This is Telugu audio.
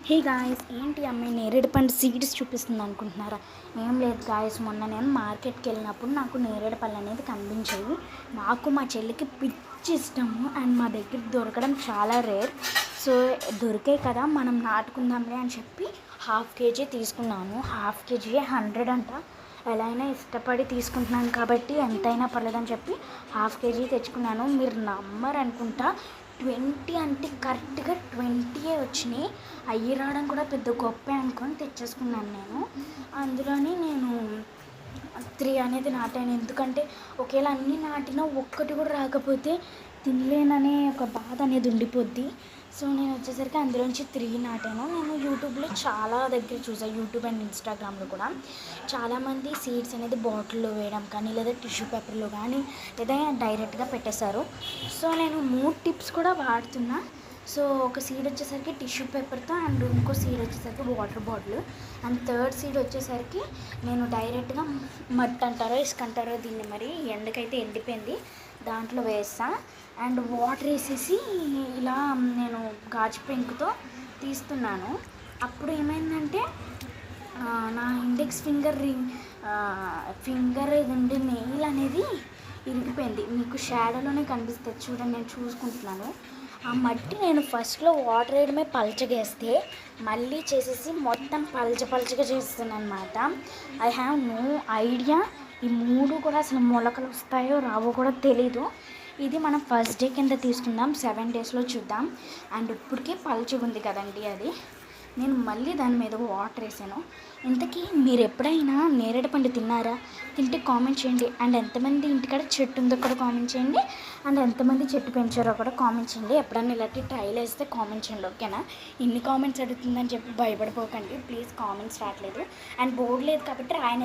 హే గాయస్, ఏంటి అమ్మాయి నేరేడు పండు సీడ్స్ చూపిస్తుంది అనుకుంటున్నారా? ఏం లేదు గాయస్, మొన్న నేను మార్కెట్కి వెళ్ళినప్పుడు నాకు నేరేడు పళ్ళు అనేది కనిపించాయి. నాకు మా చెల్లికి పిచ్చి ఇష్టము అండ్ మా దగ్గర దొరకడం చాలా రేర్. సో దొరికే కదా మనం నాటుకుందాంలే అని చెప్పి హాఫ్ కేజీ తీసుకున్నాను. హాఫ్ కేజీ 100 అంట. ఎలా అయినా ఇష్టపడి తీసుకుంటున్నాను కాబట్టి ఎంతైనా పర్లేదని చెప్పి హాఫ్ కేజీ తెచ్చుకున్నాను. మీరు నమ్మరు అనుకుంటా, 20 అంటే కరెక్ట్గా 20 వచ్చినాయి. అయ్యి రావడం కూడా పెద్ద గొప్ప అనుకొని తెచ్చేసుకున్నాను నేను. అందులోని నేను 3 అనేది నాటాను. ఎందుకంటే ఒకవేళ అన్నీ నాటినా ఒక్కటి కూడా రాకపోతే తినలేననే ఒక బాధ అనేది ఉండిపోద్ది. సో నేను వచ్చేసరికి అందులోంచి 3 నాటాను. నేను యూట్యూబ్లో చాలా దగ్గర చూసాను, యూట్యూబ్ అండ్ ఇన్స్టాగ్రామ్లో కూడా చాలామంది సీడ్స్ అనేది బాటిల్లో వేయడం కానీ లేదా టిష్యూ పేపర్లో కానీ లేదా డైరెక్ట్గా పెట్టేశారు. సో నేను 3 టిప్స్ కూడా వాడుతున్నా. సో ఒక సీడ్ వచ్చేసరికి టిష్యూ పేపర్తో అండ్ ఇంకో సీడ్ వచ్చేసరికి water bottle and third seed వచ్చేసరికి నేను డైరెక్ట్గా మట్టి అంటారో ఇసుక అంటారో దీన్ని మరి ఎండకైతే ఎండిపోయింది దాంట్లో వేస్తా అండ్ వాటర్ వేసేసి ఇలా నేను గాజు పెంకుతో తీస్తున్నాను. అప్పుడు ఏమైందంటే నా ఇండెక్స్ ఫింగర్ ఉండే నెయిల్ అనేది ఇరిగిపోయింది. మీకు షాడోలోనే కనిపిస్తుంది చూడండి, నేను చూసుకుంటున్నాను. ఆ మట్టి నేను ఫస్ట్లో వాటర్ వేయడమే పలచగేస్తే మళ్ళీ చేసేసి మొత్తం పలచగా చేస్తున్నాను అనమాట. ఐ హ్యావ్ నో ఐడియా ఈ 3 కూడా అసలు మొలకలు వస్తాయో రావో కూడా తెలీదు. ఇది మనం ఫస్ట్ డే కింద తీసుకుందాం, 7 డేస్లో చూద్దాం. అండ్ ఇప్పటికే పలచగా ఉంది కదండి అది. నేను మళ్ళీ దాని మీద వాటర్ వేసాను. ఇంతకీ మీరు ఎప్పుడైనా నేరేడు పండు తిన్నారా? తింటే కామెంట్ చేయండి. అండ్ ఎంతమంది ఇంటికాడ చెట్టు ఉందో కూడా కామెంట్ చేయండి. అండ్ ఎంతమంది చెట్టు పెంచారో కూడా కామెంట్ చేయండి. ఎప్పుడైనా ఇలాంటి ట్రైల్ వేస్తే కామెంట్ చేయండి, ఓకేనా? ఇన్ని కామెంట్స్ అడుగుతుందని చెప్పి భయపడిపోకండి ప్లీజ్. కామెంట్స్ రావట్లేదు అండ్ బోర్డు లేదు కాబట్టి ఆయన